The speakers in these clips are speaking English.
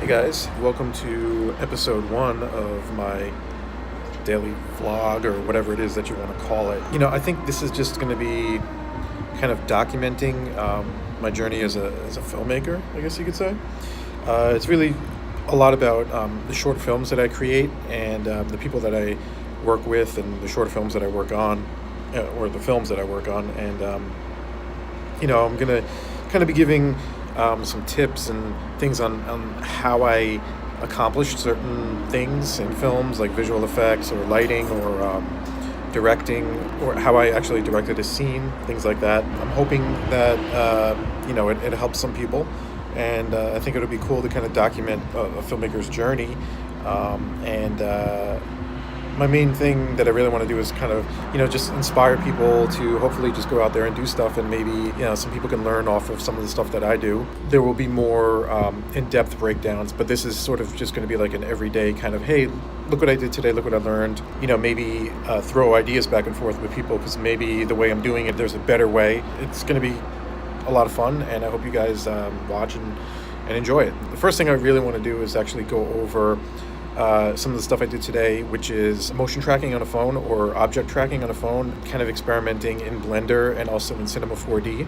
Hey guys, welcome to episode one of my daily vlog or whatever it is that you want to call it. I think this is just going to be kind of documenting my journey as a filmmaker, I guess you could say. It's really a lot about the short films that I create and the people that I work with and the short films that I work on, or the films that I work on. And, I'm going to kind of be giving some tips and things on how I accomplished certain things in films, like visual effects or lighting or directing, or how I actually directed a scene, things like that. I'm hoping that it helps some people, and I think it'll be cool to kind of document a filmmaker's journey. And my main thing that I really want to do is kind of, just inspire people to hopefully just go out there and do stuff, and maybe, some people can learn off of some of the stuff that I do. There will be more in-depth breakdowns, but this is sort of just going to be like an everyday kind of, hey, look what I did today, look what I learned. Maybe throw ideas back and forth with people, because maybe the way I'm doing it, there's a better way. It's going to be a lot of fun, and I hope you guys watch and enjoy it. The first thing I really want to do is actually go over some of the stuff I did today, which is motion tracking on a phone or object tracking on a phone, kind of experimenting in Blender and also in Cinema 4D,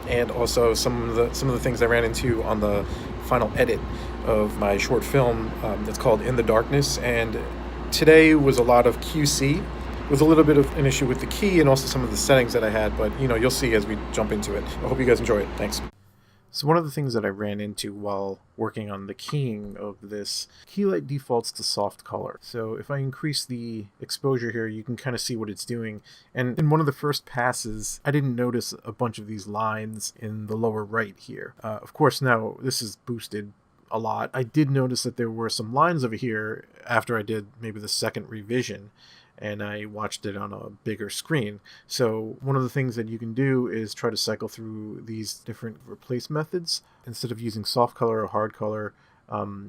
and also some of the things I ran into on the final edit of my short film that's called In the Darkness. And today was a lot of QC, with a little bit of an issue with the key and also some of the settings that I had, but you'll see as we jump into it. I hope you guys enjoy it. Thanks. So one of the things that I ran into while working on the keying of this, key light defaults to soft color. So if I increase the exposure here, you can kind of see what it's doing. And in one of the first passes, I didn't notice a bunch of these lines in the lower right here. Of course, now this is boosted a lot. I did notice that there were some lines over here after I did maybe the second revision, and I watched it on a bigger screen. So one of the things that you can do is try to cycle through these different replace methods instead of using soft color or hard color.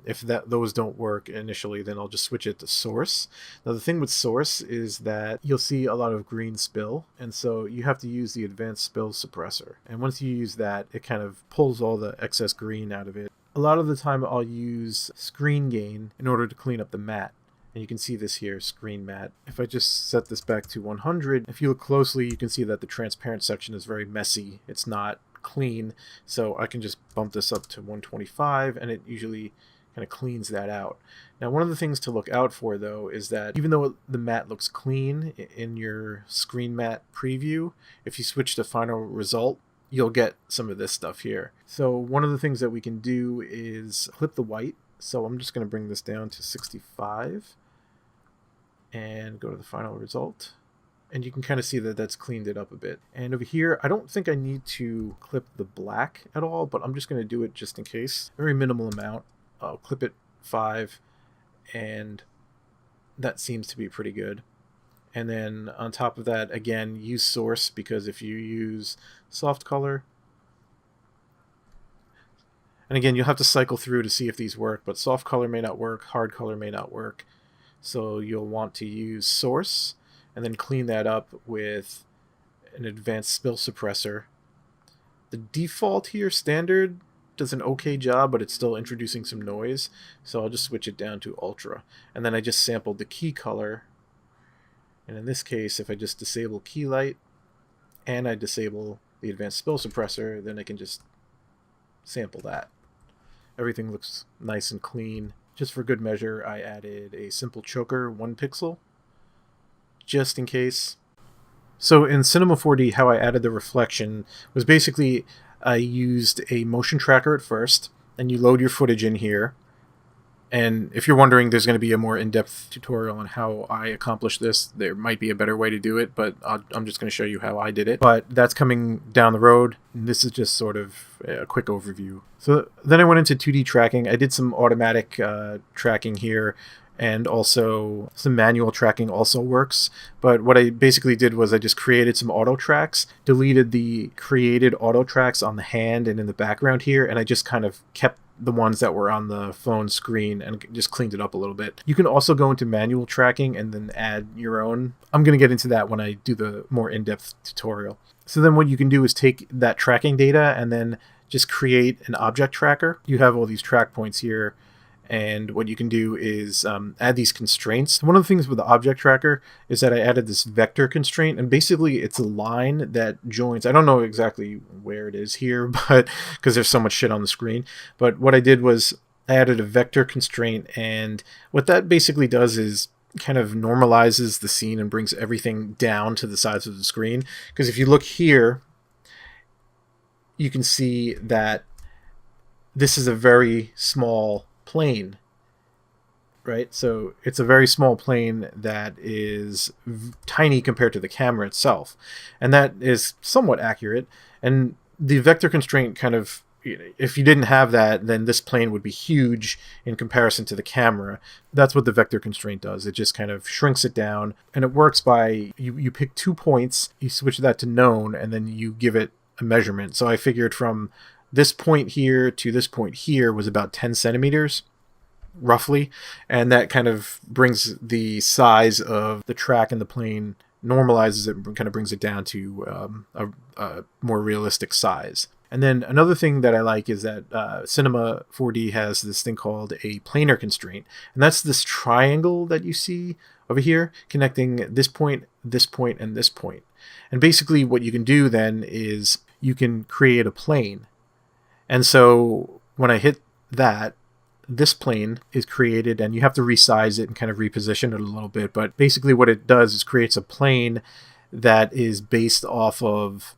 If those don't work initially, then I'll just switch it to source. Now the thing with source is that you'll see a lot of green spill, and so you have to use the advanced spill suppressor. And once you use that, it kind of pulls all the excess green out of it. A lot of the time I'll use screen gain in order to clean up the matte. And you can see this here, screen matte. If I just set this back to 100, if you look closely, you can see that the transparent section is very messy. It's not clean, so I can just bump this up to 125, and it usually kind of cleans that out. Now, one of the things to look out for, though, is that even though the matte looks clean in your screen matte preview, if you switch to final result, you'll get some of this stuff here. So one of the things that we can do is clip the white. So I'm just going to bring this down to 65 and go to the final result. And you can kind of see that that's cleaned it up a bit. And over here, I don't think I need to clip the black at all, but I'm just going to do it just in case. Very minimal amount. I'll clip it 5, and that seems to be pretty good. And then on top of that, again, use source, because if you use soft color, and again, you'll have to cycle through to see if these work, but soft color may not work, hard color may not work. So you'll want to use source and then clean that up with an advanced spill suppressor. The default here, standard, does an okay job, but it's still introducing some noise. So I'll just switch it down to ultra. And then I just sampled the key color. And in this case, if I just disable key light and I disable the advanced spill suppressor, then I can just sample that. Everything looks nice and clean. Just for good measure, I added a simple choker 1 pixel, just in case. So in Cinema 4D, how I added the reflection was basically I used a motion tracker at first, and you load your footage in here. And if you're wondering, there's going to be a more in-depth tutorial on how I accomplished this. There might be a better way to do it, but I'm just going to show you how I did it. But that's coming down the road. And this is just sort of a quick overview. So then I went into 2D tracking. I did some automatic tracking here, and also some manual tracking also works. But what I basically did was I just created some auto tracks, deleted the created auto tracks on the hand and in the background here, and I just kind of kept the ones that were on the phone screen and just cleaned it up a little bit. You can also go into manual tracking and then add your own. I'm going to get into that when I do the more in-depth tutorial. So then what you can do is take that tracking data and then just create an object tracker. You have all these track points here, and what you can do is add these constraints. One of the things with the object tracker is that I added this vector constraint, and basically it's a line that joins. I don't know exactly where it is here, but because there's so much shit on the screen. But what I did was I added a vector constraint, and what that basically does is kind of normalizes the scene and brings everything down to the sides of the screen. Because if you look here, you can see that this is a very small plane, right? So it's a very small plane that is tiny compared to the camera itself, and that is somewhat accurate. And the vector constraint kind of, if you didn't have that, then this plane would be huge in comparison to the camera. That's what the vector constraint does. It just kind of shrinks it down, and it works by you pick 2 points, you switch that to known, and then you give it a measurement. So I figured from this point here to this point here was about 10 centimeters, roughly. And that kind of brings the size of the track and the plane, normalizes it, and kind of brings it down to a more realistic size. And then another thing that I like is that Cinema 4D has this thing called a planar constraint. And that's this triangle that you see over here connecting this point, and this point. And basically what you can do then is you can create a plane. And so when I hit that, this plane is created, and you have to resize it and kind of reposition it a little bit. But basically what it does is creates a plane that is based off of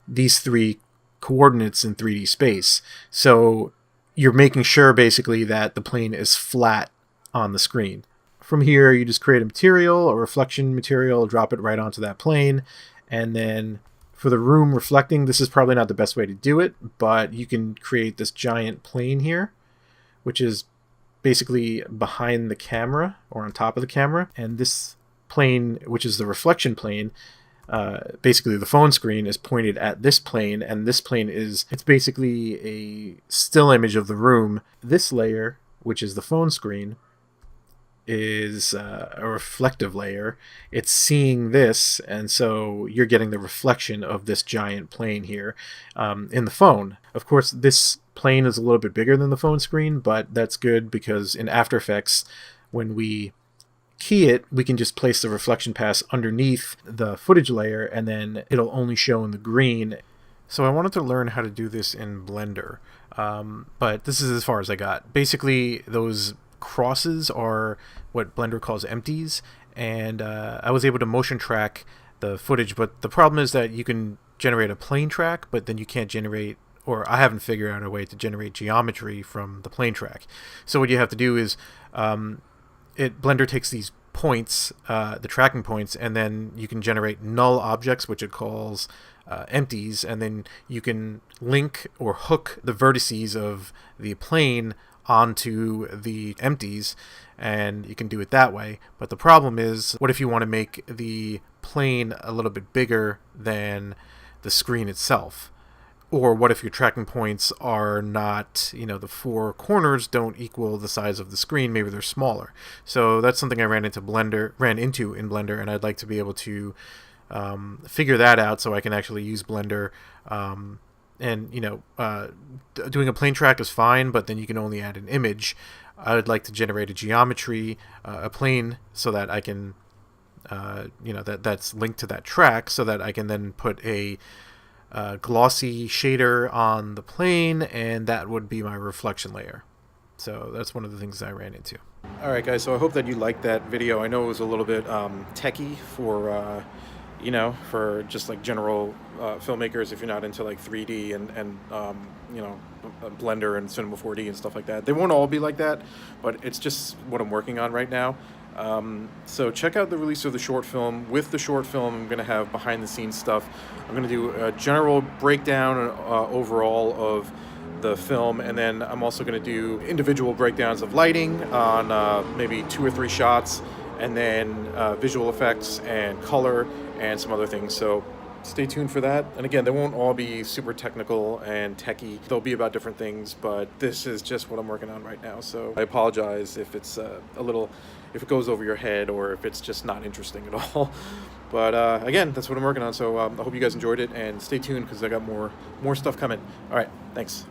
these 3 coordinates in 3D space. So you're making sure basically that the plane is flat on the screen. From here, you just create a material, a reflection material, drop it right onto that plane, and then for the room reflecting, this is probably not the best way to do it, but you can create this giant plane here, which is basically behind the camera or on top of the camera. And this plane, which is the reflection plane, basically the phone screen is pointed at this plane, and this plane it's basically a still image of the room. This layer, which is the phone screen, is a reflective layer. It's seeing this, and so you're getting the reflection of this giant plane here in the phone. Of course, this plane is a little bit bigger than the phone screen, but that's good because in After Effects, when we key it, we can just place the reflection pass underneath the footage layer, and then it'll only show in the green. So I wanted to learn how to do this in Blender, but this is as far as I got. Basically, those crosses are what Blender calls empties, and I was able to motion track the footage, but the problem is that you can generate a plane track, but then you can't generate, or I haven't figured out a way to generate geometry from the plane track. So what you have to do is Blender takes these points, the tracking points, and then you can generate null objects, which it calls empties, and then you can link or hook the vertices of the plane onto the empties, and you can do it that way. But the problem is, what if you want to make the plane a little bit bigger than the screen itself? Or what if your tracking points are not, the 4 corners don't equal the size of the screen, maybe they're smaller. So that's something I ran into in Blender, and I'd like to be able to figure that out so I can actually use Blender. Doing a plane track is fine, but then you can only add an image. I would like to generate a geometry, a plane, so that I can, that's linked to that track, so that I can then put a glossy shader on the plane, and that would be my reflection layer. So that's one of the things I ran into. All right, guys, so I hope that you liked that video. I know it was a little bit techy for for just like general filmmakers, if you're not into like 3D and Blender and Cinema 4D and stuff like that. They won't all be like that, but it's just what I'm working on right now. So check out the release of the short film. With the short film, I'm going to have behind the scenes stuff. I'm going to do a general breakdown overall of the film, and then I'm also going to do individual breakdowns of lighting on maybe 2 or 3 shots, and then visual effects and color and some other things. So stay tuned for that. And again, they won't all be super technical and techy. They'll be about different things, but this is just what I'm working on right now. So I apologize if it's if it goes over your head or if it's just not interesting at all. But again, that's what I'm working on. So I hope you guys enjoyed it, and stay tuned because I got more stuff coming. All right, thanks.